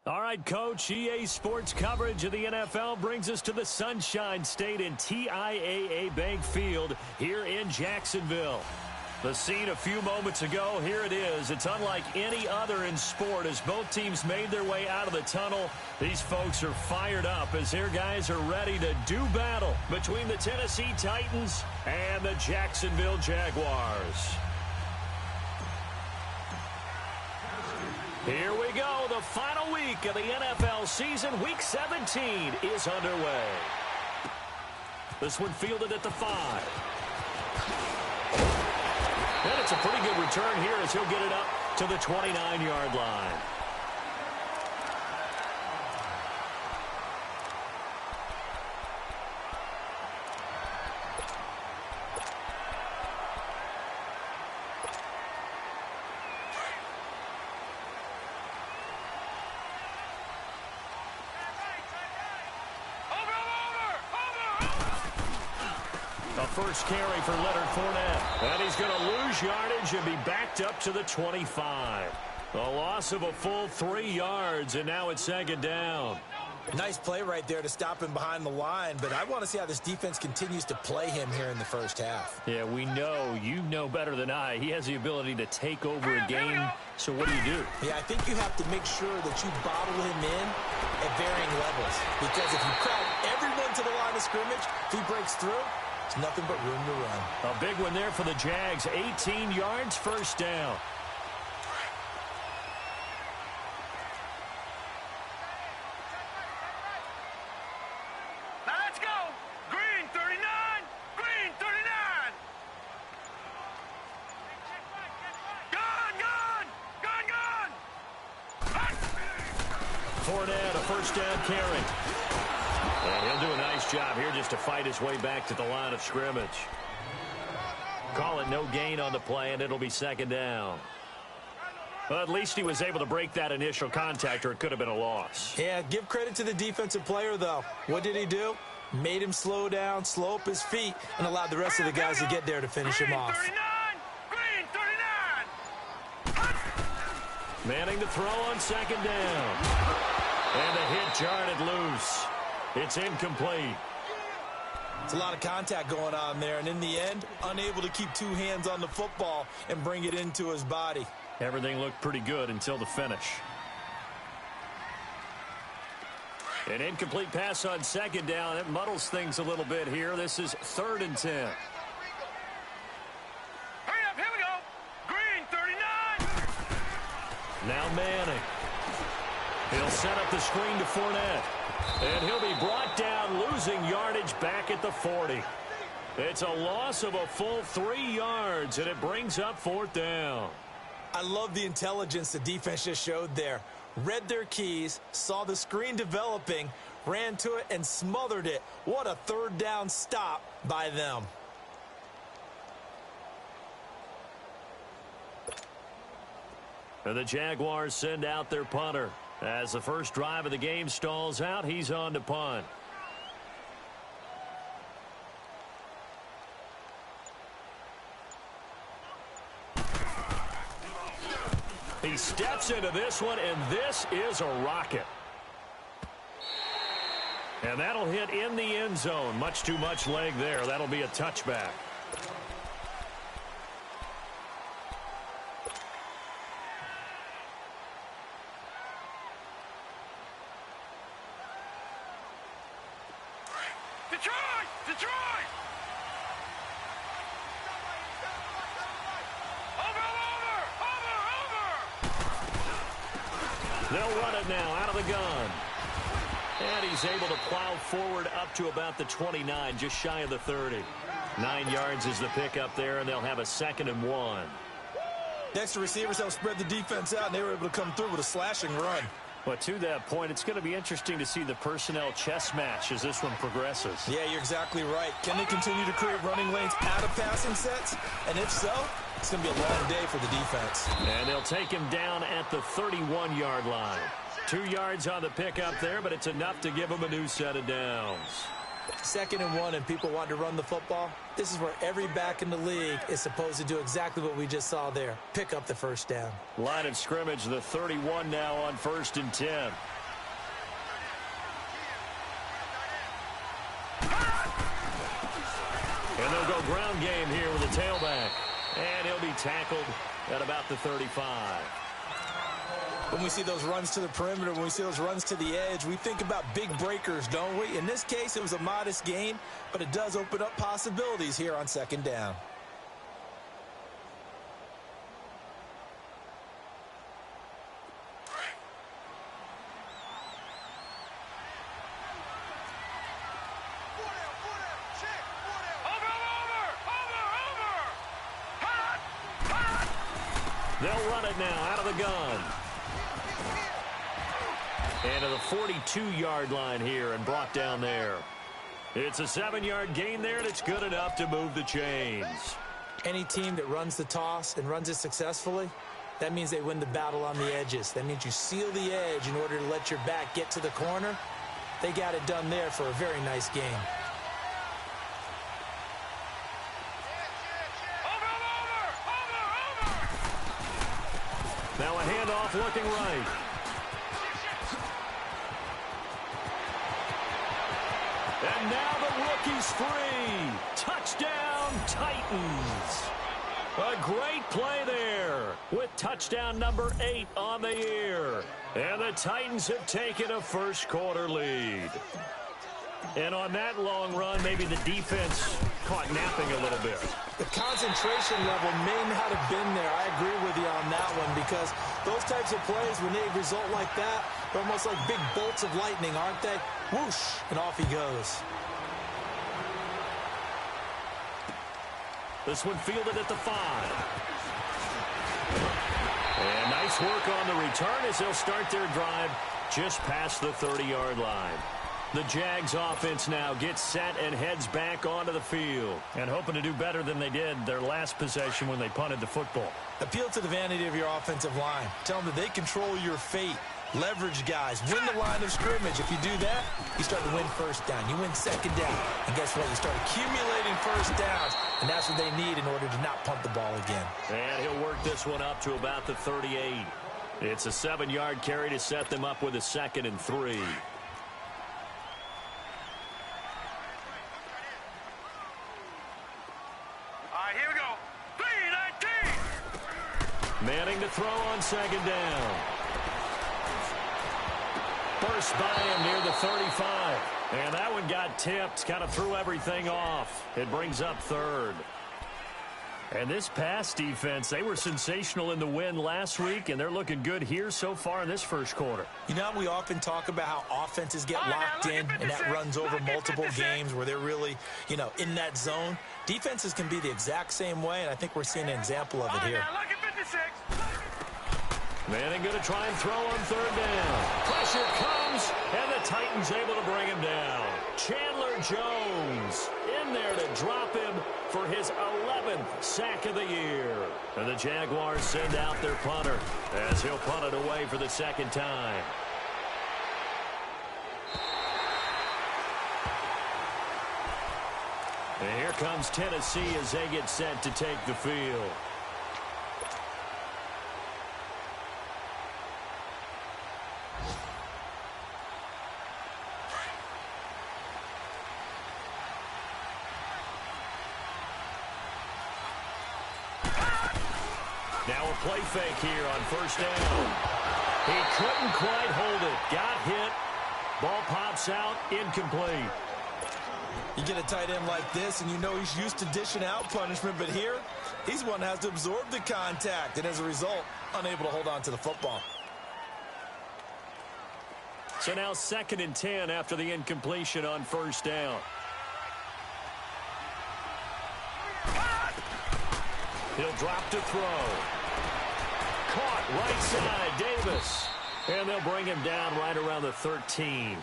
All right, Coach, EA Sports coverage of the NFL brings us to the Sunshine State in TIAA Bank Field here in Jacksonville. The scene a few moments ago, here it is. It's unlike any other in sport as both teams made their way out of the tunnel. These folks are fired up as their guys are ready to do battle between the Tennessee Titans and the Jacksonville Jaguars. Here we go. The final week of the NFL season. Week 17 is underway. This one fielded at the 5. And it's a pretty good return here as he'll get it up to the 29-yard line. First carry for Leonard Fournette. And he's going to lose yardage and be backed up to the 25. A loss of a full 3 yards, and now it's second down. Nice play right there to stop him behind the line, but I want to see how this defense continues to play him here in the first half. Yeah, we know, you know better than I, he has the ability to take over a game. So what do? Yeah, I think you have to make sure that you bottle him in at varying levels, because if you crowd everyone to the line of scrimmage, if he breaks through, it's nothing but room to run. A big one there for the Jags. 18 yards, first down. Now let's go. Green 39. Green 39. Gone. Fournette, a first down carry. And he'll do a nice job here just to fight his way back to the line of scrimmage. Call it no gain on the play, and it'll be second down. Well, at least he was able to break that initial contact, or it could have been a loss. Yeah, give credit to the defensive player, though. What did he do? Made him slow down, slow up his feet, and allowed the rest of the guys to get there to finish him off. Green 39. Manning to throw on second down. And the hit jarred it loose. It's incomplete. It's a lot of contact going on there, and in the end, unable to keep two hands on the football and bring it into his body. Everything looked pretty good until the finish. An incomplete pass on second down. It muddles things a little bit here. This is 3rd and 10. Hurry up, here we go. Green 39. Now Manning. He'll set up the screen to Fournette. And he'll be brought down, losing yardage back at the 40. It's a loss of a full 3 yards, and it brings up 4th down. I love the intelligence the defense just showed there. Read their keys, saw the screen developing, ran to it, and smothered it. What a 3rd down stop by them. And the Jaguars send out their punter. As the first drive of the game stalls out, he's on to punt. He steps into this one, and this is a rocket. And that'll hit in the end zone. Much too much leg there. That'll be a touchback. Detroit! They'll run it now out of the gun. And he's able to plow forward up to about the 29, just shy of the 30. 9 yards is the pickup there, and they'll have a 2nd and 1. Next, the receivers helped spread the defense out, and they were able to come through with a slashing run. But to that point, it's going to be interesting to see the personnel chess match as this one progresses. Yeah, you're exactly right. Can they continue to create running lanes out of passing sets? And if so, it's going to be a long day for the defense. And they'll take him down at the 31-yard line. 2 yards on the pickup there, but it's enough to give him a new set of downs. 2nd and 1 and people want to run the football. This is where every back in the league is supposed to do exactly what we just saw there. Pick up the first down. Line of scrimmage, the 31 now on 1st and 10. And they'll go ground game here with the tailback. And he'll be tackled at about the 35. When we see those runs to the perimeter, when we see those runs to the edge, we think about big breakers, don't we? In this case, it was a modest gain, but it does open up possibilities here on 2nd down. They'll run it now out of the gun. And to the 42-yard line here and brought down there. It's a 7-yard gain there, and it's good enough to move the chains. Any team that runs the toss and runs it successfully, that means they win the battle on the edges. That means you seal the edge in order to let your back get to the corner. They got it done there for a very nice game. Now a handoff looking right. And now the rookie's free. Touchdown, Titans. A great play there with touchdown number 8 on the year. And the Titans have taken a first-quarter lead. And on that long run, maybe the defense caught napping a little bit. The concentration level may not have been there. I agree with you on that one because those types of plays, when they result like that, they're almost like big bolts of lightning, aren't they? Whoosh, and off he goes. This one fielded at the 5. And nice work on the return as they'll start their drive just past the 30-yard line. The Jags offense now gets set and heads back onto the field. And hoping to do better than they did their last possession when they punted the football. Appeal to the vanity of your offensive line. Tell them that they control your fate. Leverage guys. Win the line of scrimmage. If you do that, you start to win first down. You win 2nd down. And guess what? You start accumulating first downs. And that's what they need in order to not punt the ball again. And he'll work this one up to about the 38. It's a 7-yard carry to set them up with a 2nd and 3. Here we go. 3-19. Manning to throw on 2nd down. Burst by him near the 35. And that one got tipped, kind of threw everything off. It brings up 3rd. And this pass defense, they were sensational in the win last week, and they're looking good here so far in this first quarter. You know, we often talk about how offenses get locked in, and that runs over multiple games where they're really, you know, in that zone. Defenses can be the exact same way, and I think we're seeing an example of it here. Manning going to try and throw on 3rd down. Pressure comes, and the Titans able to bring him down. Chandler Jones in there to drop him for his 11th sack of the year. And the Jaguars send out their punter as he'll punt it away for the 2nd time. And here comes Tennessee as they get set to take the field. Now a play fake here on 1st down. He couldn't quite hold it. Got hit. Ball pops out. Incomplete. You get a tight end like this, and you know he's used to dishing out punishment, but here, he's one that has to absorb the contact, and as a result, unable to hold on to the football. So now 2nd and 10 after the incompletion on 1st down. He'll drop to throw. Caught right side, Davis. And they'll bring him down right around the 13.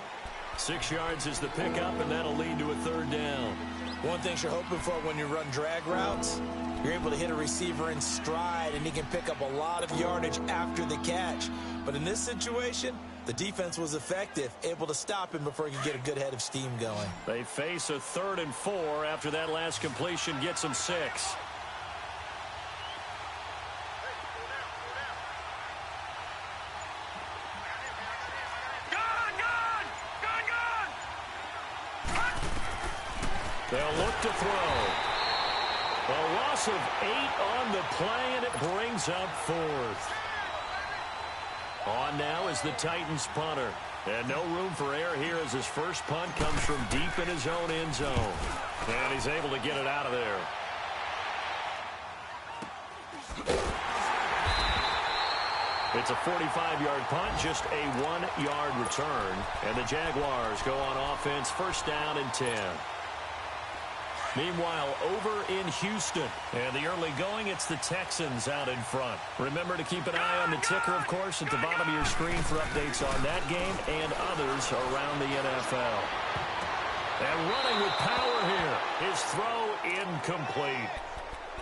6 yards is the pickup, and that'll lead to a 3rd down. One thing you're hoping for when you run drag routes, you're able to hit a receiver in stride, and he can pick up a lot of yardage after the catch. But in this situation, the defense was effective, able to stop him before he could get a good head of steam going. They face a 3rd and 4 after that last completion gets them 6. They'll look to throw. A loss of 8 on the play, and it brings up 4th. On now is the Titans punter. And no room for error here as his first punt comes from deep in his own end zone. And he's able to get it out of there. It's a 45-yard punt, just a 1-yard return. And the Jaguars go on offense, 1st down and 10. Meanwhile, over in Houston, and the early going, it's the Texans out in front. Remember to keep an eye on the ticker, of course, at the bottom of your screen for updates on that game and others around the NFL. And running with power here. His throw incomplete.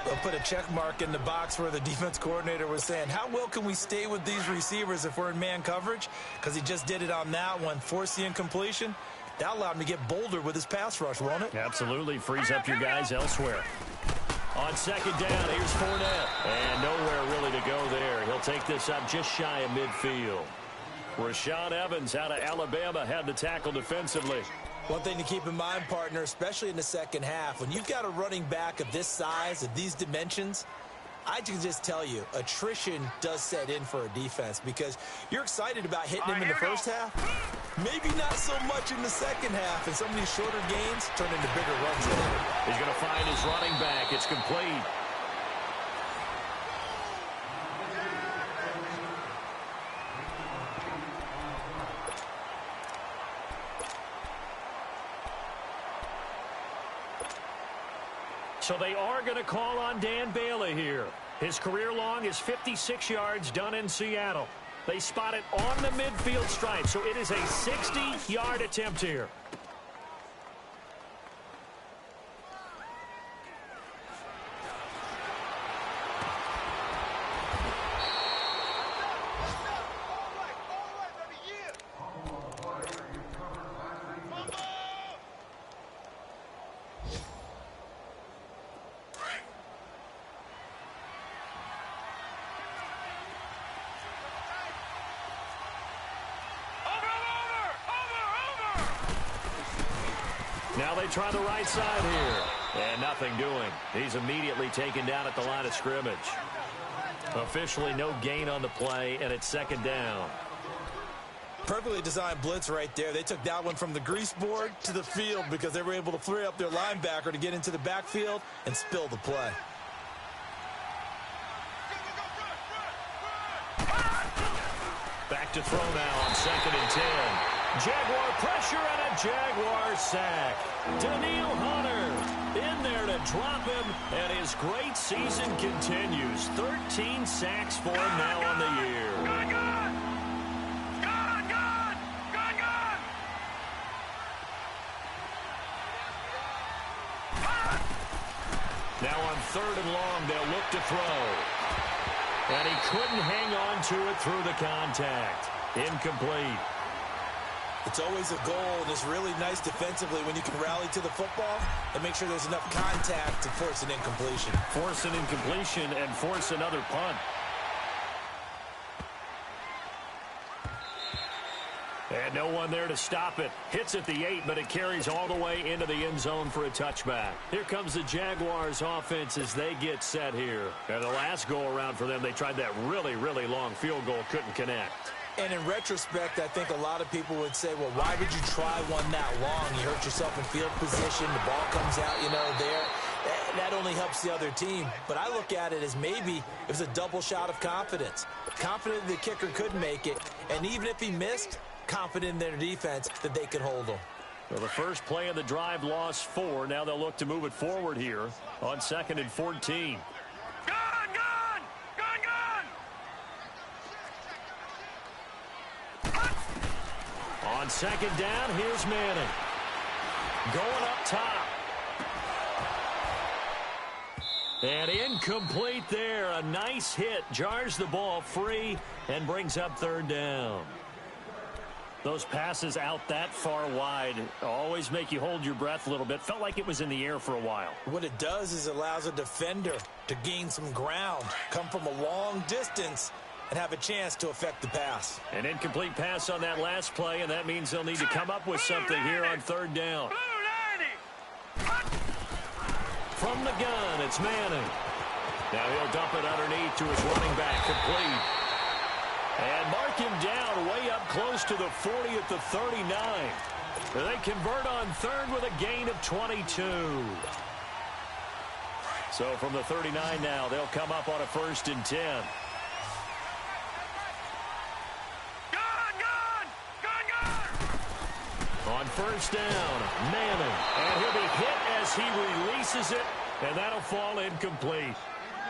They'll put a check mark in the box where the defense coordinator was saying, how well can we stay with these receivers if we're in man coverage? Because he just did it on that one, forced the incompletion. That allowed him to get bolder with his pass rush, won't it? Absolutely. Frees up your guys elsewhere. On 2nd down, here's Fournette. And nowhere really to go there. He'll take this up just shy of midfield. Rashaan Evans out of Alabama had the tackle defensively. One thing to keep in mind, partner, especially in the second half, when you've got a running back of this size, of these dimensions, I can just tell you, attrition does set in for a defense because you're excited about hitting him in the first half. Maybe not so much in the second half, and some of these shorter gains turn into bigger runs later. He's going to find his running back. It's complete. So they are going to call on Dan Bailey here. His career long is 56 yards done in Seattle. They spot it on the midfield stripe, so it is a 60-yard attempt here. Now they try the right side here. And nothing doing. He's immediately taken down at the line of scrimmage. Officially no gain on the play, and it's 2nd down. Perfectly designed blitz right there. They took that one from the grease board to the field because they were able to flare up their linebacker to get into the backfield and spill the play. Back to throw now on 2nd and 10. Jaguar pressure and a Jaguar sack. Daniil Hunter in there to drop him, and his great season continues. 13 sacks for him now on the year. Now on 3rd and long, they'll look to throw. And he couldn't hang on to it through the contact. Incomplete. It's always a goal, and it's really nice defensively when you can rally to the football and make sure there's enough contact to force an incompletion. Force an incompletion and force another punt. And no one there to stop it. Hits at the 8, but it carries all the way into the end zone for a touchback. Here comes the Jaguars offense as they get set here. And the last go-around for them, they tried that really, really long field goal, couldn't connect. And in retrospect, I think a lot of people would say, well, why would you try one that long? You hurt yourself in field position. The ball comes out, there. That only helps the other team. But I look at it as maybe it was a double shot of confidence. Confident the kicker could make it. And even if he missed, confident in their defense that they could hold him. Well, the first play of the drive lost 4. Now they'll look to move it forward here on 2nd and 14. On 2nd down, here's Manning. Going up top. And incomplete there. A nice hit. Jars the ball free and brings up third down. Those passes out that far wide always make you hold your breath a little bit. Felt like it was in the air for a while. What it does is it allows a defender to gain some ground, come from a long distance, and have a chance to affect the pass. An incomplete pass on that last play, and that means they'll need to come up with something here on third down. From the gun, it's Manning. Now he'll dump it underneath to his running back, complete. And mark him down way up close to the 40 at the 39. They convert on third with a gain of 22. So from the 39 now, they'll come up on a 1st and 10. On 1st down, Manning. And he'll be hit as he releases it, and that'll fall incomplete.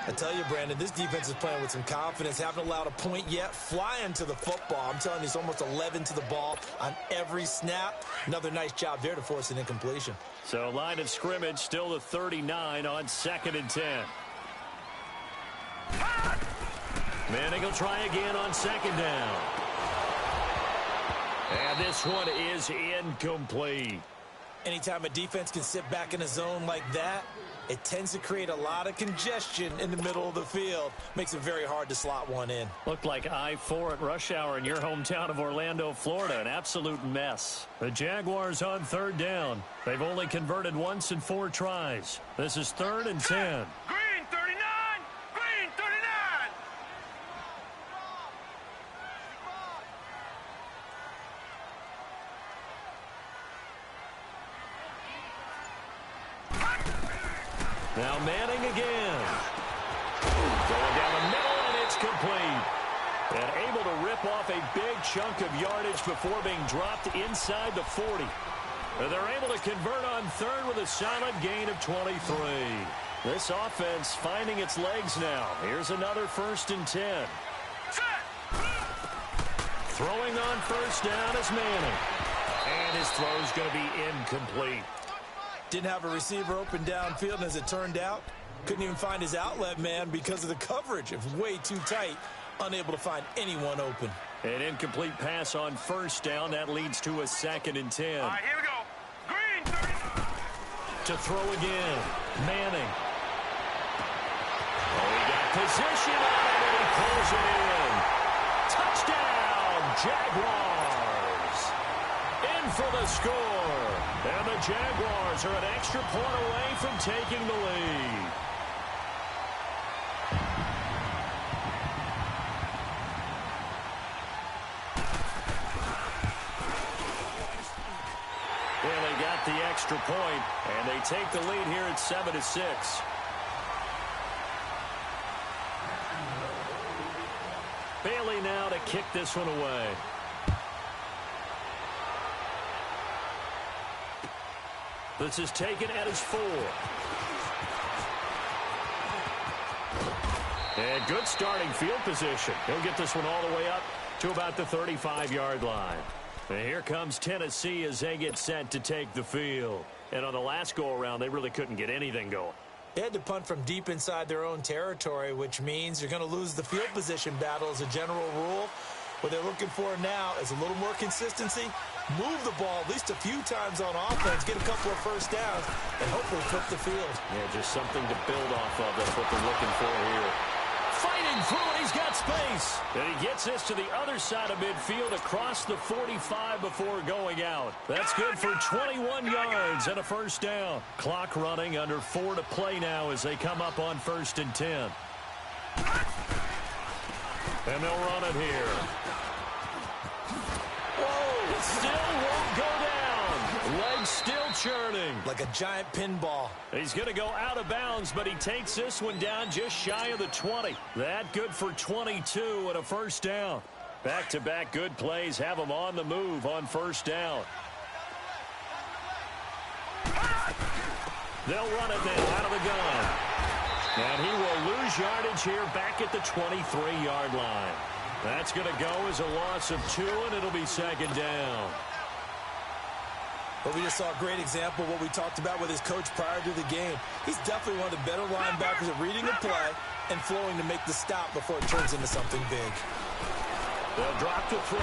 I tell you, Brandon, this defense is playing with some confidence. Haven't allowed a point yet. Flying to the football. I'm telling you, it's almost 11 to the ball on every snap. Another nice job there to force an incompletion. So line of scrimmage still the 39 on 2nd and 10. Manning will try again on 2nd down. And this one is incomplete. Anytime a defense can sit back in a zone like that, it tends to create a lot of congestion in the middle of the field. Makes it very hard to slot one in. Looked like I-4 at rush hour in your hometown of Orlando, Florida. An absolute mess. The Jaguars on 3rd down. They've only converted once in 4 tries. This is 3rd and 10. Green 39! Green 39! Now Manning again. Going down the middle, and it's complete. And able to rip off a big chunk of yardage before being dropped inside the 40. And they're able to convert on 3rd with a solid gain of 23. This offense finding its legs now. Here's another 1st and 10. Throwing on 1st down is Manning. And his throw's going to be incomplete. Didn't have a receiver open downfield, and as it turned out, couldn't even find his outlet man because of the coverage. It was way too tight, unable to find anyone open. An incomplete pass on 1st down. That leads to a 2nd and 10. All right, here we go. Green 30. To throw again, Manning. Oh, he got position on it, and he pulls it in. Touchdown, Jaguars. In for the score. And the Jaguars are an extra point away from taking the lead. Well, they got the extra point, and they take the lead here at 7-6. Bailey now to kick this one away. This is taken at his 4. And good starting field position. He'll get this one all the way up to about the 35-yard line. And here comes Tennessee as they get set to take the field. And on the last go-around, they really couldn't get anything going. They had to punt from deep inside their own territory, which means you're going to lose the field position battle as a general rule. What they're looking for now is a little more consistency, move the ball at least a few times on offense, get a couple of 1st downs, and hopefully flip the field. Yeah, just something to build off of. That's what they're looking for here. Fighting through it, he's got space. And he gets this to the other side of midfield across the 45 before going out. That's good for 21 yards and a 1st down. Clock running, under 4 to play now as they come up on 1st and 10. And they'll run it here. Whoa, it still won't go down. Legs still churning. Like a giant pinball. He's going to go out of bounds, but he takes this one down just shy of the 20. That good for 22 and a 1st down. Back-to-back good plays have him on the move on 1st down. They'll run it now out of the gun. And he will lose yardage here back at the 23-yard line. That's going to go as a loss of 2, and it'll be 2nd down. But we just saw a great example of what we talked about with his coach prior to the game. He's definitely one of the better linebackers at reading a play and flowing to make the stop before it turns into something big. They'll drop to throw.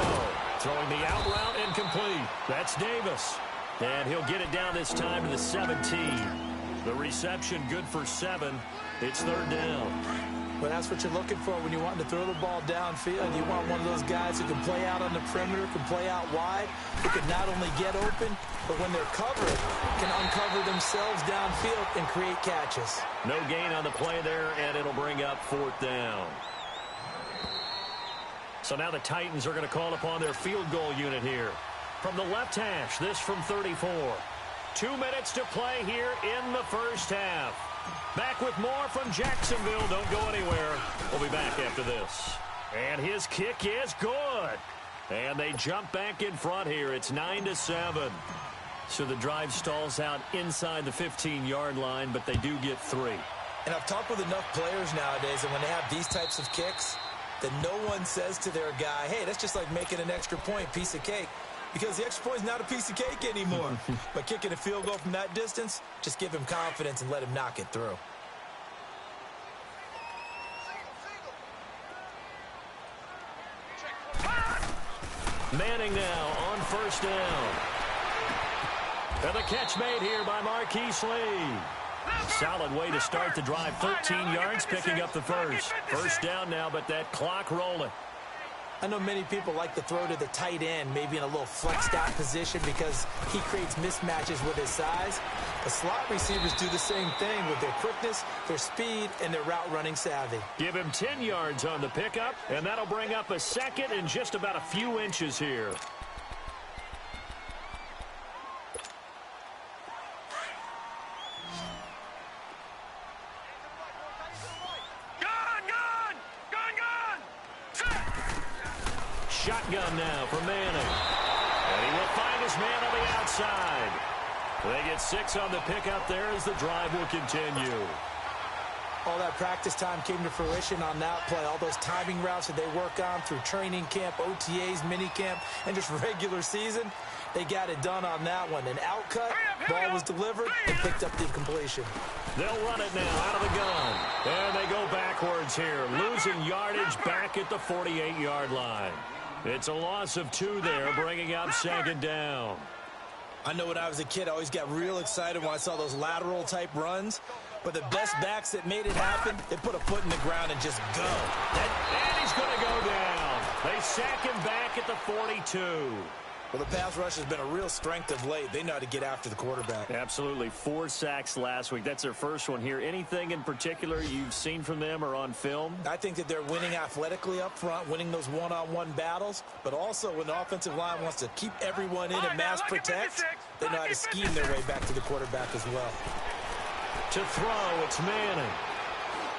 Throwing the out route incomplete. That's Davis. And he'll get it down this time to the 17. The reception good for 7. It's 3rd down. But that's what you're looking for when you want to throw the ball downfield. You want one of those guys who can play out on the perimeter, can play out wide, who can not only get open, but when they're covered, can uncover themselves downfield and create catches. No gain on the play there, and it'll bring up 4th down. So now the Titans are going to call upon their field goal unit here. From the left hash, this from 34. 2 minutes to play here in the first half. Back with more from Jacksonville. Don't go anywhere. We'll be back after this. And his kick is good. And they jump back in front here. It's 9-7. So the drive stalls out inside the 15-yard line, but they do get 3. And I've talked with enough players nowadays, and when they have these types of kicks, that no one says to their guy, hey, that's just like making an extra point, piece of cake. Because the extra point is not a piece of cake anymore. But kicking a field goal from that distance, just give him confidence and let him knock it through. Manning now on 1st down. And the catch made here by Marquise Lee. Solid way to start the drive. 13 yards, picking up the first. 1st down now, but that clock rolling. I know many people like to throw to the tight end, maybe in a little flexed out position because he creates mismatches with his size. The slot receivers do the same thing with their quickness, their speed, and their route running savvy. Give him 10 yards on the pickup, and that'll bring up a 2nd and just about a few inches here. Shotgun now for Manning. And he will find his man on the outside. They get 6 on the pickup there as the drive will continue. All that practice time came to fruition on that play. All those timing routes that they work on through training camp, OTAs, minicamp, and just regular season, they got it done on that one. An outcut, ball was delivered, and picked up the completion. They'll run it now out of the gun. And they go backwards here, losing yardage back at the 48-yard line. It's a loss of 2 there, bringing up 2nd down. I know when I was a kid, I always got real excited when I saw those lateral-type runs. But the best backs that made it happen, they put a foot in the ground and just go. And he's going to go down. They sack him back at the 42. Well, the pass rush has been a real strength of late. They know how to get after the quarterback. Absolutely. 4 sacks last week. That's their first one here. Anything in particular you've seen from them or on film? I think that they're winning athletically up front, winning those one-on-one battles, but also when the offensive line wants to keep everyone in and mass protect, they know how to scheme their way back to the quarterback as well. To throw, it's Manning.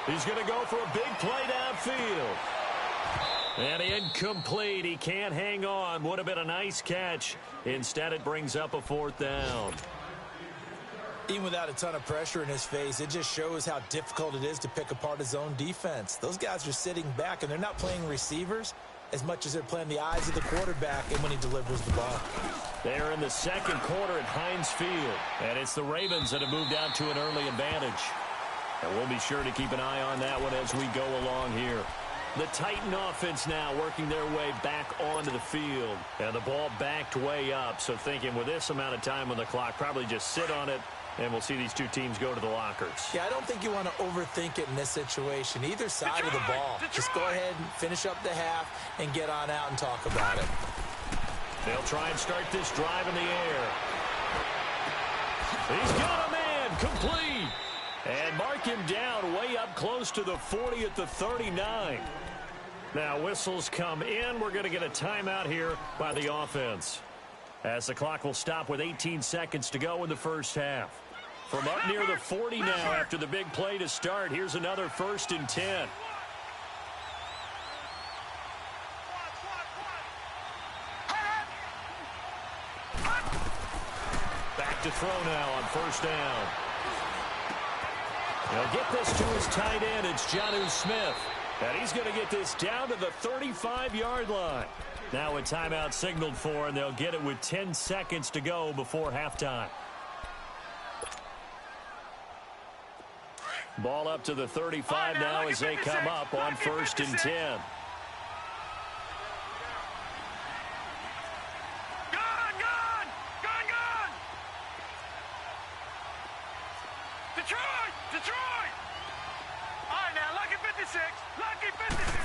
He's going to go for a big play downfield. And incomplete. He can't hang on. Would have been a nice catch. Instead, it brings up a 4th down. Even without a ton of pressure in his face, it just shows how difficult it is to pick apart his own defense. Those guys are sitting back, and they're not playing receivers as much as they're playing the eyes of the quarterback and when he delivers the ball. They're in the 2nd quarter at Heinz Field. And it's the Ravens that have moved out to an early advantage. And we'll be sure to keep an eye on that one as we go along here. The Titan offense now working their way back onto the field. And the ball backed way up. So thinking with this amount of time on the clock, probably just sit on it, and we'll see these 2 teams go to the lockers. Yeah, I don't think you want to overthink it in this situation. Either side of the ball. Just go ahead and finish up the half and get on out and talk about it. They'll try and start this drive in the air. He's got a man, complete. And mark him down way up close to the 40 at the 39. Now whistles come in. We're going to get a timeout here by the offense, as the clock will stop with 18 seconds to go in the first half. From up near the 40 now after the big play to start, here's another 1st and 10. Back to throw now on 1st down. He'll get this to his tight end. It's Jonnu Smith. And he's going to get this down to the 35-yard line. Now a timeout signaled for, and they'll get it with 10 seconds to go before halftime. Ball up to the 35 now as they come up on 1st and 10. Detroit! All right, now, lucky 56. Lucky 56.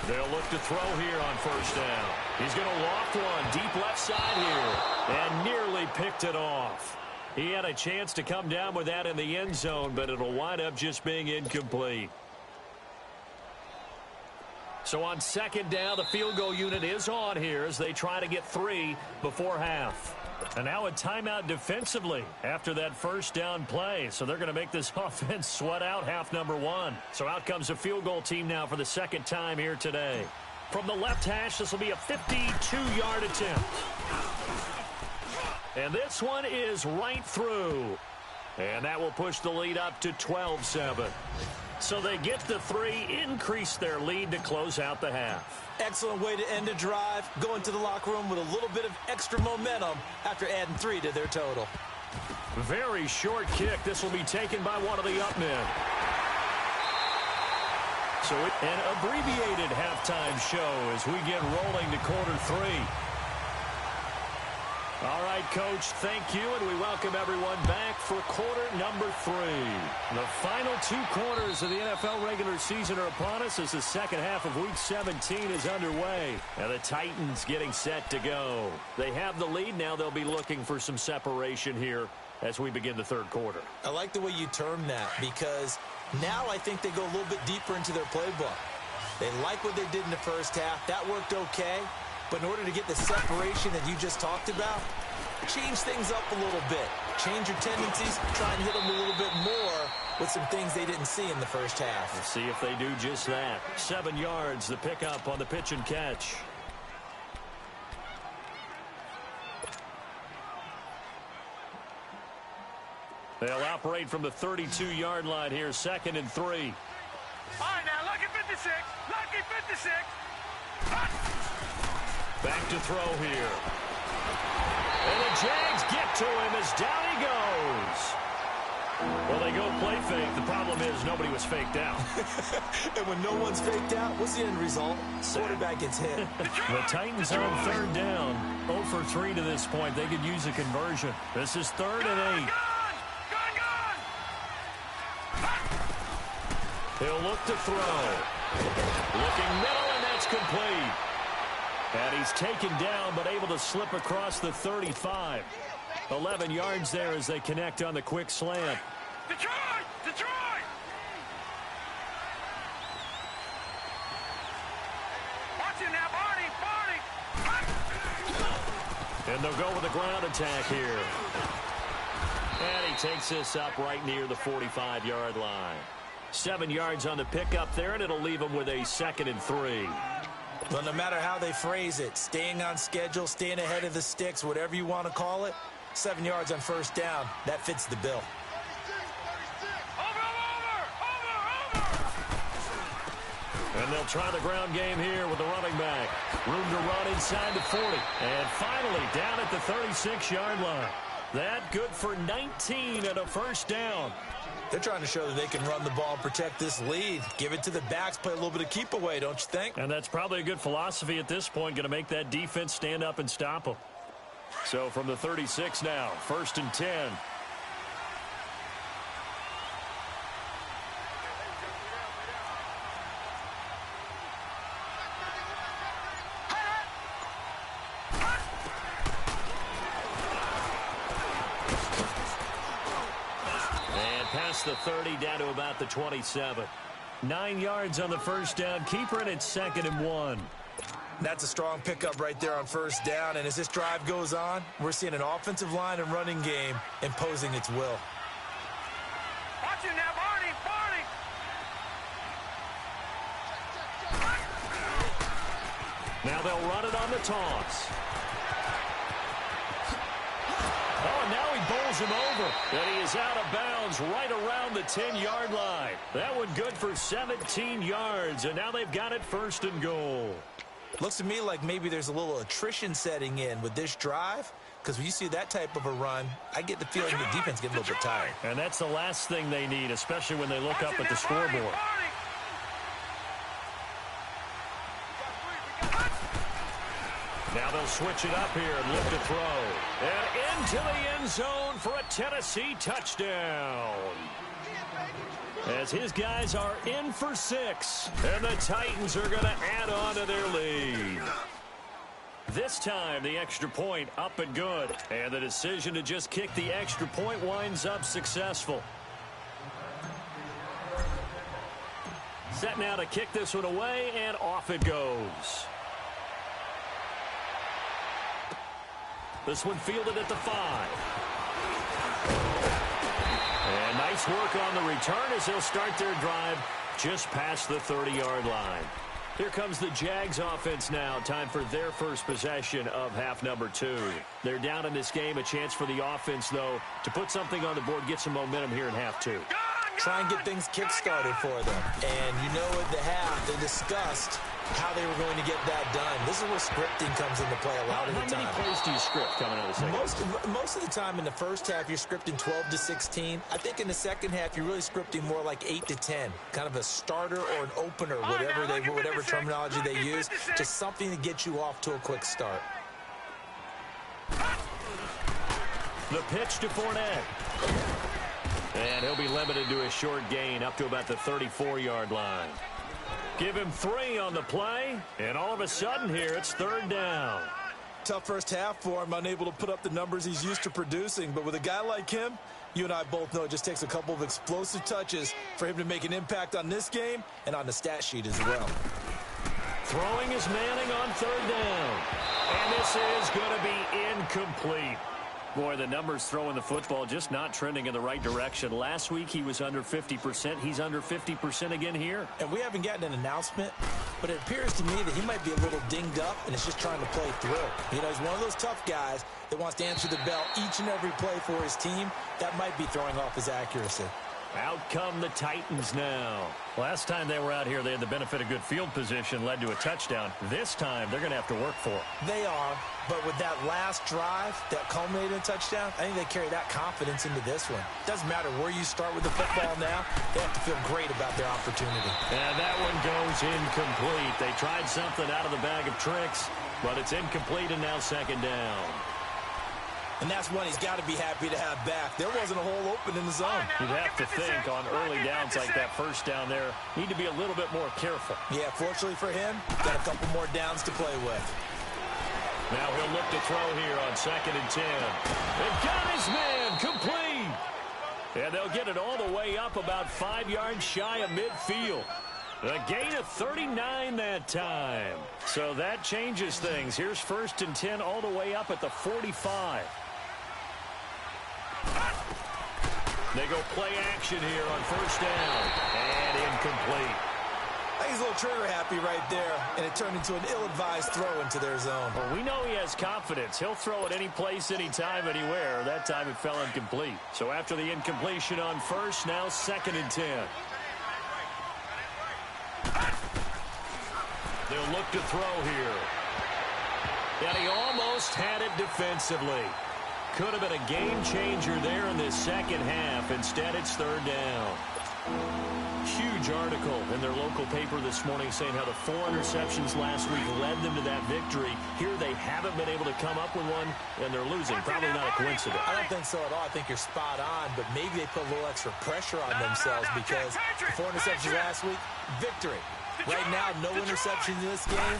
They'll look to throw here on 1st down. He's going to loft one deep left side here and nearly picked it off. He had a chance to come down with that in the end zone, but it'll wind up just being incomplete. So on 2nd down, the field goal unit is on here as they try to get 3 before half. And now a timeout defensively after that 1st down play. So they're going to make this offense sweat out half number 1. So out comes a field goal team now for the 2nd time here today. From the left hash, this will be a 52-yard attempt. And this one is right through. And that will push the lead up to 12-7. So they get the 3, increase their lead to close out the half. Excellent way to end a drive. Go into the locker room with a little bit of extra momentum after adding 3 to their total. Very short kick. This will be taken by one of the up men. So an abbreviated halftime show as we get rolling to quarter 3. All right, Coach, thank you, and we welcome everyone back for quarter number 3. The final 2 quarters of the NFL regular season are upon us as the second half of Week 17 is underway. And the Titans getting set to go. They have the lead. Now they'll be looking for some separation here as we begin the 3rd quarter. I like the way you term that because now I think they go a little bit deeper into their playbook. They like what they did in the 1st half. That worked okay. But in order to get the separation that you just talked about, change things up a little bit. Change your tendencies, try and hit them a little bit more with some things they didn't see in the 1st half. We'll see if they do just that. 7 yards, the pickup on the pitch and catch. They'll operate from the 32-yard line here, 2nd and 3. All right, now, lucky 56. Lucky 56. Back to throw here. And the Jags get to him as down he goes. Well, they go play fake. The problem is nobody was faked out. And when no one's faked out, what's the end result? Quarterback gets hit. The Titans on 3rd down. 0 for 3 to this point. They could use a conversion. This is 3rd and 8. He'll look to throw. Looking middle, and that's complete. And he's taken down, but able to slip across the 35. 11 yards there as they connect on the quick slant. Detroit! Detroit! Watch it now, Barney! And they'll go with a ground attack here. And he takes this up right near the 45-yard line. 7 yards on the pickup there, and it'll leave him with a 2nd and 3. But no matter how they phrase it, staying on schedule, staying ahead of the sticks, whatever you want to call it, 7 yards on 1st down, that fits the bill. And they'll try the ground game here with the running back. Room to run inside the 40. And finally down at the 36-yard line. That good for 19 and a 1st down. They're trying to show that they can run the ball and protect this lead. Give it to the backs, play a little bit of keep away, don't you think? And that's probably a good philosophy at this point, going to make that defense stand up and stop them. So from the 36 now, 1st and 10. Past the 30 down to about the 27. 9 yards on the 1st down. Keeper it at 2nd and 1. That's a strong pickup right there on 1st down. And as this drive goes on, we're seeing an offensive line and running game imposing its will. Watch it now, Barney! Now they'll run it on the toss. Oh, and now he bowls him over. And he is out of bounds right around the 10-yard line. That one good for 17 yards, and now they've got it 1st and goal. Looks to me like maybe there's a little attrition setting in with this drive, because when you see that type of a run, I get the feeling the defense getting a little bit tired. And that's the last thing they need, especially when they look up at the scoreboard. Now they'll switch it up here and look to throw. And into the end zone for a Tennessee touchdown. As his guys are in for 6. And the Titans are going to add on to their lead. This time, the extra point up and good. And the decision to just kick the extra point winds up successful. Set now to kick this one away, and off it goes. This one fielded at the 5. And nice work on the return as they'll start their drive just past the 30-yard line. Here comes the Jags offense now. Time for their first possession of half number 2. They're down in this game. A chance for the offense, though, to put something on the board, get some momentum here in half 2. Try and get things kick-started for them. And you know at the half, they discussed how they were going to get that done. This is where scripting comes into play a lot of the time. How many plays do you script coming out of the second? Most of the time in the first half, you're scripting 12 to 16. I think in the second half, you're really scripting more like 8 to 10. Kind of a starter or an opener, whatever terminology they use. Just something to get you off to a quick start. The pitch to Fournette. And he'll be limited to a short gain up to about the 34-yard line. Give him 3 on the play, and all of a sudden here it's 3rd down. Tough first half for him, unable to put up the numbers he's used to producing. But with a guy like him, you and I both know it just takes a couple of explosive touches for him to make an impact on this game and on the stat sheet as well. Throwing is Manning on 3rd down. And this is going to be incomplete. Boy, the numbers throwing the football just not trending in the right direction. Last week he was under 50%. He's under 50% again here. And we haven't gotten an announcement, but it appears to me that he might be a little dinged up and is just trying to play through. You know, he's one of those tough guys that wants to answer the bell each and every play for his team. That might be throwing off his accuracy. Out come the Titans now. Last time they were out here, they had the benefit of good field position, led to a touchdown. This time, they're going to have to work for it. They are, but with that last drive that culminated in a touchdown, I think they carry that confidence into this one. Doesn't matter where you start with the football now, they have to feel great about their opportunity. And that one goes incomplete. They tried something out of the bag of tricks, but it's incomplete and now 2nd down. And that's one he's got to be happy to have back. There wasn't a hole open in the zone. You'd have to think on early downs like that first down there, need to be a little bit more careful. Yeah, fortunately for him, got a couple more downs to play with. Now he'll look to throw here on 2nd and 10. And got his man complete. And they'll get it all the way up about 5 yards shy of midfield. A gain of 39 that time. So that changes things. Here's 1st and 10 all the way up at the 45. They go play action here on 1st down. And incomplete. I think he's a little trigger happy right there, and it turned into an ill-advised throw into their zone. Well, we know he has confidence. He'll throw it any place, anytime, anywhere. That time it fell incomplete. So after the incompletion on 1st, now 2nd and 10. They'll look to throw here. And he almost had it defensively. Could have been a game changer there in this second half. Instead, it's 3rd down. Huge article in their local paper this morning saying how the 4 interceptions last week led them to that victory. Here they haven't been able to come up with one, and they're losing. Probably not a coincidence. I don't think so at all. I think you're spot on, but maybe they put a little extra pressure on themselves because the 4 interceptions last week, victory. Right now, no interceptions in this game.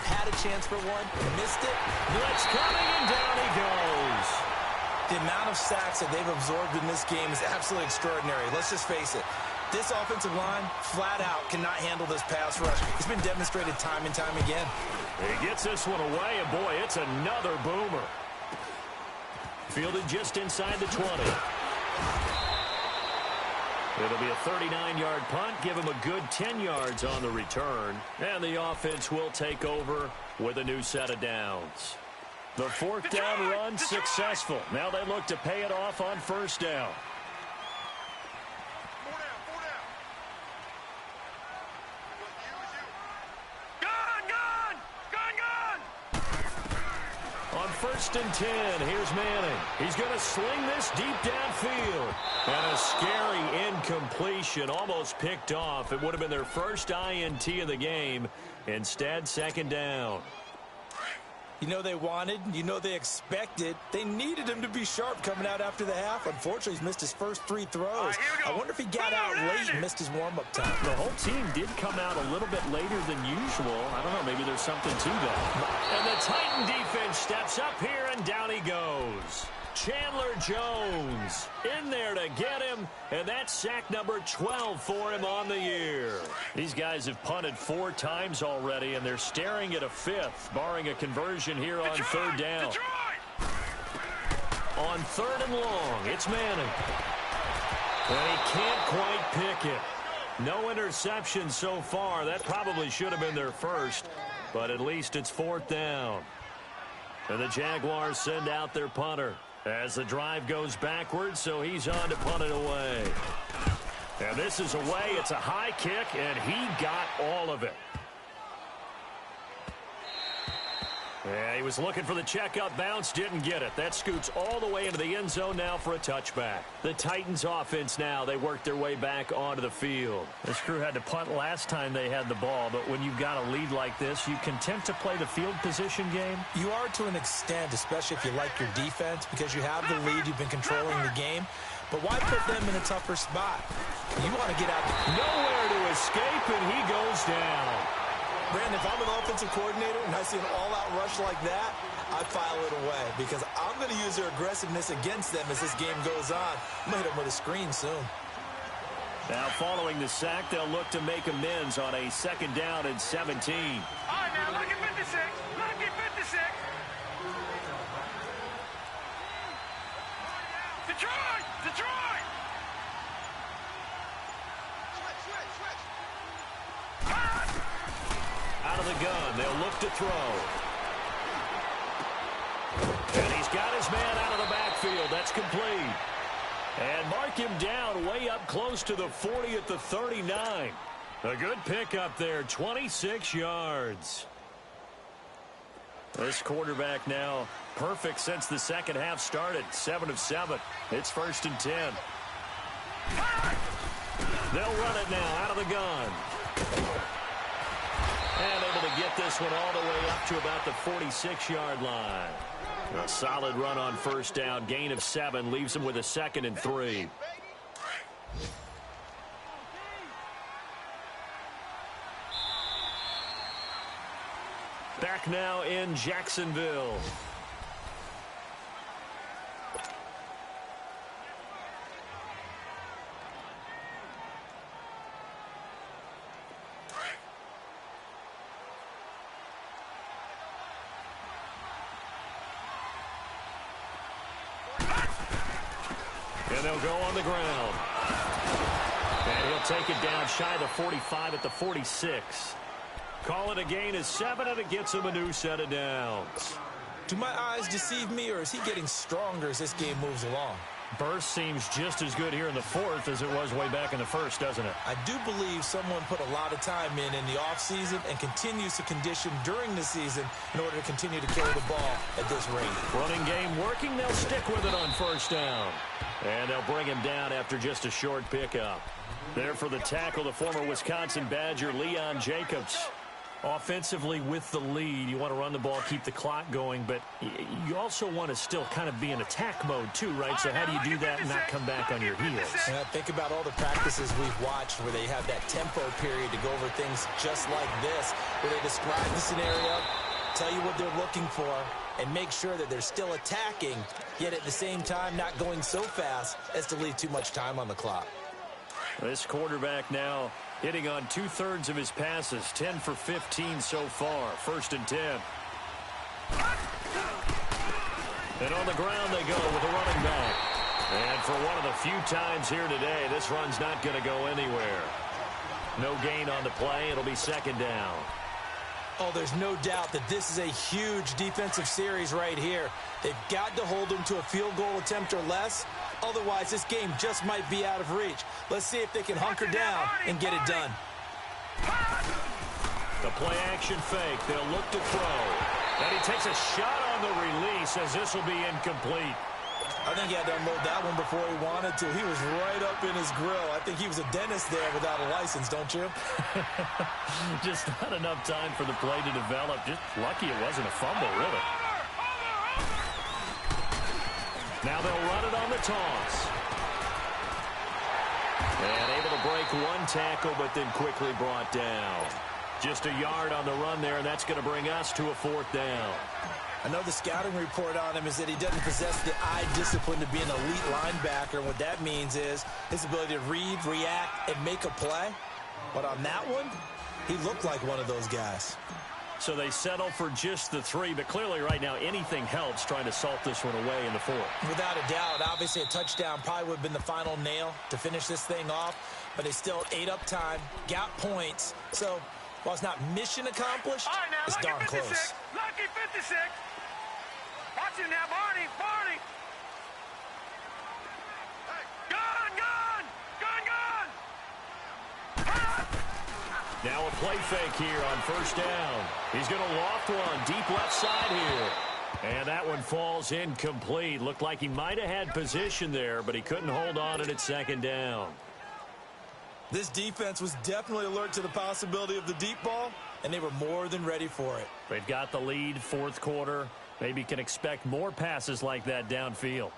Had a chance for one, missed it. Blitz coming, and down he goes. The amount of sacks that they've absorbed in this game is absolutely extraordinary. Let's just face it. This offensive line, flat out, cannot handle this pass rush. It's been demonstrated time and time again. He gets this one away, and boy, it's another boomer. Fielded just inside the 20. It'll be a 39-yard punt, give him a good 10 yards on the return. And the offense will take over with a new set of downs. The 4th down run successful. Now they look to pay it off on 1st down. Gun! On 1st and 10, here's Manning. He's going to sling this deep downfield. And a scary incompletion, almost picked off. It would have been their first INT of the game. Instead, 2nd down. You know they wanted, you know they expected. They needed him to be sharp coming out after the half. Unfortunately, he's missed his first 3 throws. I wonder if he got out late and missed his warm-up time. The whole team did come out a little bit later than usual. I don't know, maybe there's something to that. And the Titan defense steps up here, and down he goes. Chandler Jones in there to get him, and that's sack number 12 for him on the year. These guys have punted 4 times already, and they're staring at a 5th, barring a conversion here on 3rd down. On 3rd and long, it's Manning. And he can't quite pick it. No interception so far. That probably should have been their first, but at least it's 4th down. And the Jaguars send out their punter as the drive goes backwards, so he's on to punt it away. And this is away. It's a high kick, and he got all of it. Yeah, he was looking for the checkup bounce, didn't get it. That scoots all the way into the end zone now for a touchback. The Titans offense now, they work their way back onto the field. This crew had to punt last time they had the ball, but when you've got a lead like this, you content to play the field position game? You are to an extent, especially if you like your defense, because you have the lead, you've been controlling the game. But why put them in a tougher spot? You want to get out there. Nowhere to escape, and he goes down. Brandon, if I'm an offensive coordinator and I see an all-out rush like that, I file it away because I'm going to use their aggressiveness against them as this game goes on. I'm going to hit them with a screen soon. Now, following the sack, they'll look to make amends on a 2nd down and 17. All right, now, look at 56. Look at 56. Detroit! Detroit! Out of the gun, they'll look to throw. And he's got his man out of the backfield. That's complete. And mark him down way up close to the 40 at the 39. A good pickup there, 26 yards. This quarterback now perfect since the 2nd half started. 7 of 7. It's 1st and 10. They'll run it now out of the gun. And able to get this one all the way up to about the 46-yard line. A solid run on 1st down. Gain of 7 leaves him with a 2nd and 3. Back now in Jacksonville. And they'll go on the ground. And he'll take it down shy of the 45 at the 46. Call it a gain of 7, and it gets him a new set of downs. Do my eyes deceive me, or is he getting stronger as this game moves along? Burst seems just as good here in the 4th as it was way back in the 1st, doesn't it? I do believe someone put a lot of time in the offseason and continues to condition during the season in order to continue to carry the ball at this rate. Running game working. They'll stick with it on 1st down. And they'll bring him down after just a short pickup. There for the tackle, the former Wisconsin Badger, Leon Jacobs. Offensively with the lead, you want to run the ball, keep the clock going, but you also want to still kind of be in attack mode too, right? So how do you do that and not come back on your heels? Think about all the practices we've watched where they have that tempo period to go over things just like this, where they describe the scenario, tell you what they're looking for, and make sure that they're still attacking, yet at the same time not going so fast as to leave too much time on the clock. This quarterback now hitting on 2/3 of his passes, 10 for 15 so far. 1st and 10. And on the ground they go with a running back. And for one of the few times here today, this run's not going to go anywhere. No gain on the play. It'll be 2nd down. Oh, there's no doubt that this is a huge defensive series right here. They've got to hold them to a field goal attempt or less. Otherwise, this game just might be out of reach. Let's see if they can hunker down and get it done. The play action fake. They'll look to throw. And he takes a shot on the release as this will be incomplete. I think he had to unload that one before he wanted to. He was right up in his grill. I think he was a dentist there without a license, don't you? Just not enough time for the play to develop. Just lucky it wasn't a fumble, really. Now they'll run it on the toss. And able to break one tackle, but then quickly brought down. Just a yard on the run there, and that's going to bring us to a 4th down. I know the scouting report on him is that he doesn't possess the eye discipline to be an elite linebacker. What that means is his ability to read, react, and make a play. But on that one, he looked like one of those guys. So they settle for just the 3, but clearly right now anything helps trying to salt this one away in the 4th. Without a doubt, obviously a touchdown probably would have been the final nail to finish this thing off, but they still ate up time, got points. So while it's not mission accomplished, Right, now, it's darn 56, close. Lucky 56. Watch him now, Barney. Barney. Gun, gun. Gun, gun. Ah! Now a play fake here on 1st down. He's going to loft one deep left side here. And that one falls incomplete. Looked like he might have had position there, but he couldn't hold on it at 2nd down. This defense was definitely alert to the possibility of the deep ball, and they were more than ready for it. They've got the lead, 4th quarter. Maybe can expect more passes like that downfield.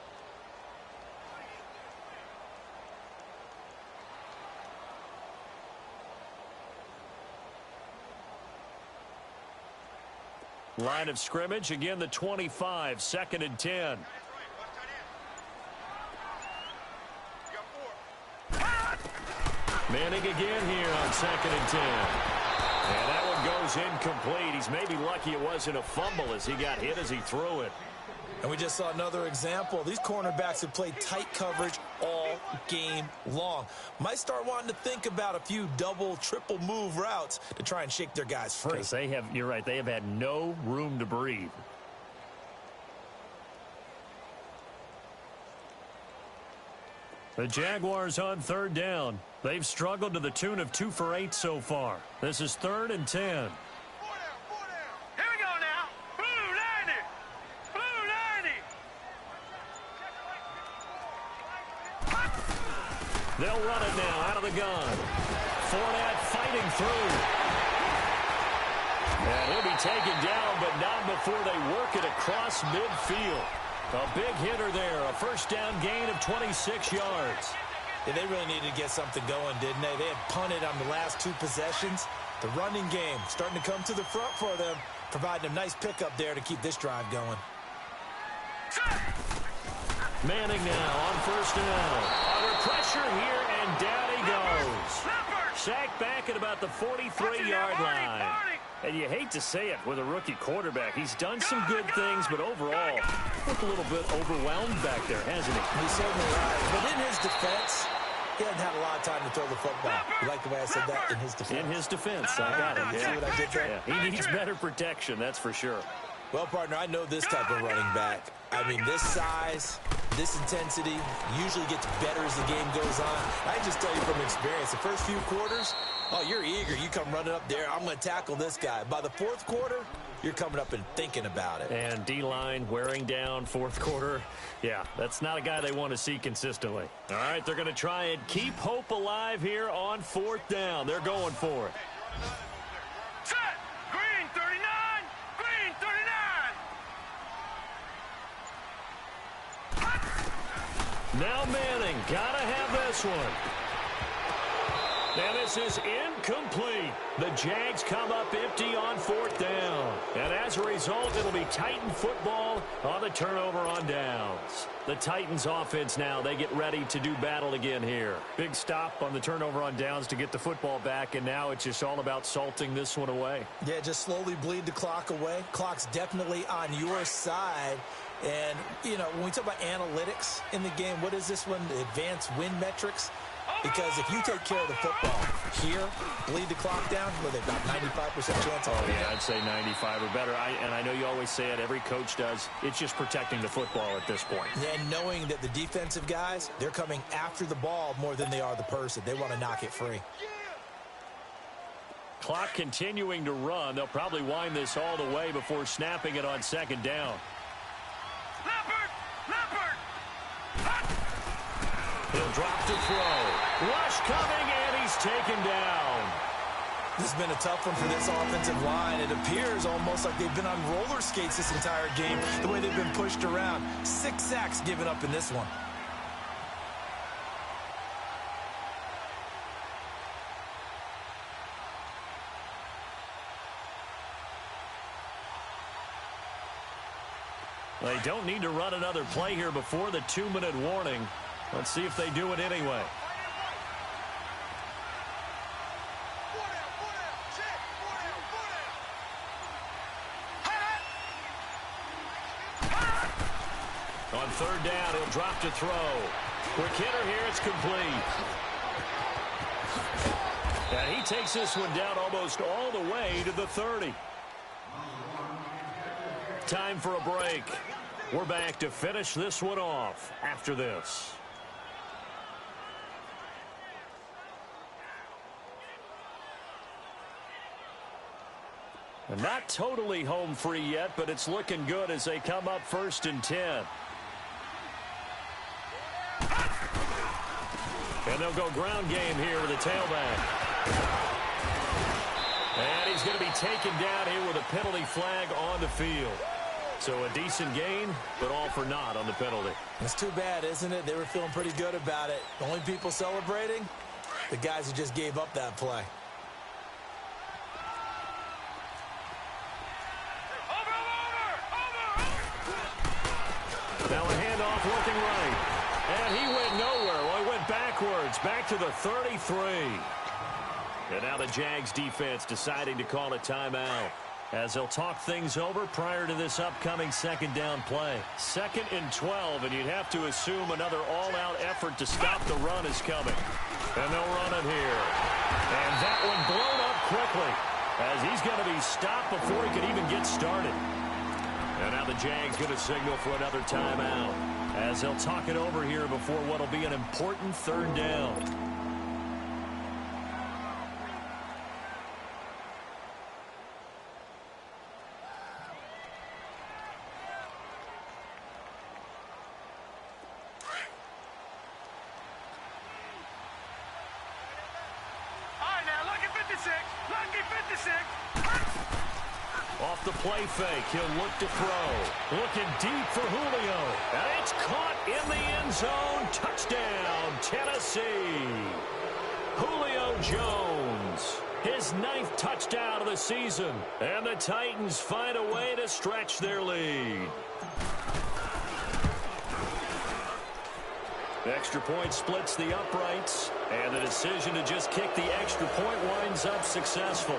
Line of scrimmage, again the 25, 2nd and 10. Manning again here on 2nd and 10. And that one goes incomplete. He's maybe lucky it wasn't a fumble as he got hit as he threw it. And we just saw another example. These cornerbacks have played tight coverage all game long. Might start wanting to think about a few double, triple move routes to try and shake their guys free. Because they have, you're right, they have had no room to breathe. The Jaguars on 3rd down. They've struggled to the tune of 2 for 8 so far. This is 3rd and 10. Here we go now. Blue 90. Blue 90. They'll run it now out of the gun. Fournette fighting through. And he'll be taken down, but not before they work it across midfield. A big hitter there. A 1st down gain of 26 yards. Yeah, they really needed to get something going, didn't they? They had punted on the last 2 possessions. The running game starting to come to the front for them, providing a nice pickup there to keep this drive going. Manning now on 1st down. Under pressure here, and down he goes. Sacked back at about the 43-yard line. And you hate to say it with a rookie quarterback. He's done some good things, but overall, looked a little bit overwhelmed back there, hasn't he? He certainly has. But in his defense, he hasn't had a lot of time to throw the football. You like the way I said that? In his defense. In his defense, I got it. See what I did there? Yeah, he needs better protection, that's for sure. Well, partner, I know this type of running back. I mean, this size, this intensity usually gets better as the game goes on. I can just tell you from experience, the first few quarters, oh, you're eager. You come running up there. I'm going to tackle this guy. By the 4th quarter, you're coming up and thinking about it. And D-line wearing down 4th quarter. Yeah, that's not a guy they want to see consistently. All right, they're going to try and keep hope alive here on 4th down. They're going for it. Set. Green 39. Green 39. Now Manning, gotta have this one. And this is incomplete. The Jags come up empty on 4th down. And as a result, it'll be Titan football on the turnover on downs. The Titans offense now, they get ready to do battle again here. Big stop on the turnover on downs to get the football back, and now it's just all about salting this one away. Yeah, just slowly bleed the clock away. Clock's definitely on your side. And, you know, when we talk about analytics in the game, what is this one? The advanced win metrics? Because if you take care of the football here, bleed the clock down, well, they've got 95% chance of it. Yeah, I'd say 95 or better. And I know you always say it, every coach does. It's just protecting the football at this point. And knowing that the defensive guys, they're coming after the ball more than they are the person. They want to knock it free. Clock continuing to run. They'll probably wind this all the way before snapping it on second down. He'll drop to throw. Rush coming, and he's taken down. This has been a tough one for this offensive line. It appears almost like they've been on roller skates this entire game, the way they've been pushed around. 6 sacks given up in this one. They don't need to run another play here before the 2-minute warning. Let's see if they do it anyway. On third down, he'll drop to throw. Quick hitter here, it's complete. And he takes this one down almost all the way to the 30. Time for a break. We're back to finish this one off after this. And not totally home free yet, but it's looking good as they come up 1st and 10. And they'll go ground game here with a tailback. And he's going to be taken down here with a penalty flag on the field. So a decent gain, but all for naught on the penalty. It's too bad, isn't it? They were feeling pretty good about it. The only people celebrating, the guys who just gave up that play. Now a handoff looking right. And he went nowhere. Well, he went backwards, back to the 33. And now the Jags defense deciding to call a timeout as they'll talk things over prior to this upcoming second down play. 2nd and 12, and you'd have to assume another all-out effort to stop the run is coming. And they'll run it here. And that one blown up quickly as he's going to be stopped before he can even get started. And now the Jags going to signal for another timeout as they'll talk it over here before what will be an important 3rd down. Off the play fake, he'll look to throw. Looking deep for Julio. And it's caught in the end zone. Touchdown, Tennessee. Julio Jones, his 9th touchdown of the season. And the Titans find a way to stretch their lead. The extra point splits the uprights. And the decision to just kick the extra point winds up successful.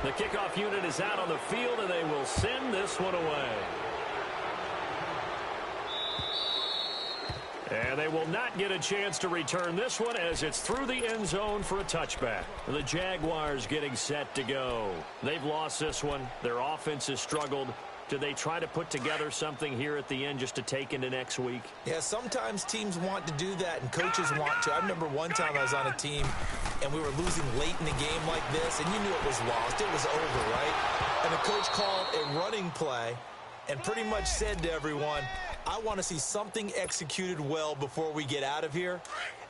The kickoff unit is out on the field, and they will send this one away. And they will not get a chance to return this one as it's through the end zone for a touchback. The Jaguars getting set to go. They've lost this one. Their offense has struggled. Do they try to put together something here at the end just to take into next week? Yeah, sometimes teams want to do that and coaches want to. I remember one time I was on a team and we were losing late in the game like this, and you knew it was lost. It was over, right? And the coach called a running play and pretty much said to everyone, I want to see something executed well before we get out of here.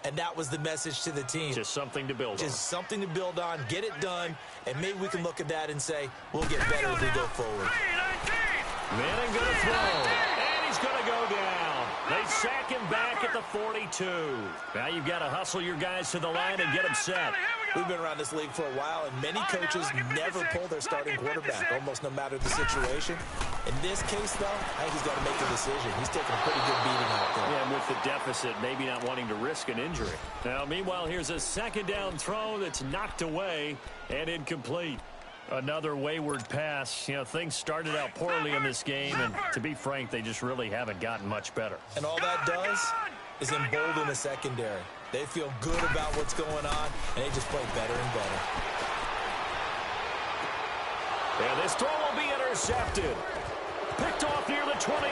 And that was the message to the team. Just something to build on. Just something to build on, get it done, and maybe we can look at that and say, we'll get better as we go forward. Manning going to throw, and he's going to go down. They sack him back at the 42. Now you've got to hustle your guys to the line and get them set. We've been around this league for a while, and many coaches never pull their starting quarterback, almost no matter the situation. In this case, though, I think he's got to make a decision. He's taking a pretty good beating out there. Yeah, and with the deficit, maybe not wanting to risk an injury. Now, meanwhile, here's a second down throw that's knocked away and incomplete. Another wayward pass. You know, things started out poorly in this game, and to be frank, they just really haven't gotten much better. And all that does is embolden the secondary. They feel good about what's going on, and they just play better and better. And this throw will be intercepted. Picked off near the 29.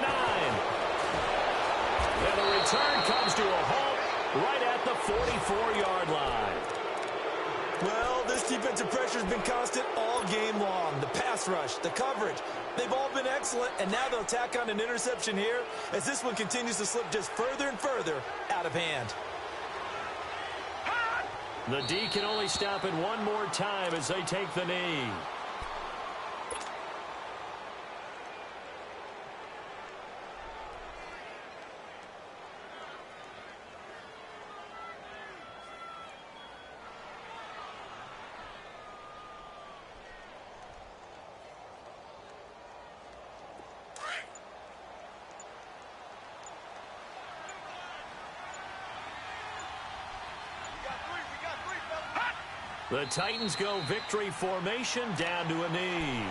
And the return comes to a halt right at the 44-yard line. Well, this defensive pressure has been constant all game long. The pass rush, the coverage, they've all been excellent, and now they'll tack on an interception here as this one continues to slip just further and further out of hand. The D can only stop it one more time as they take the knee. The Titans go victory formation down to a knee.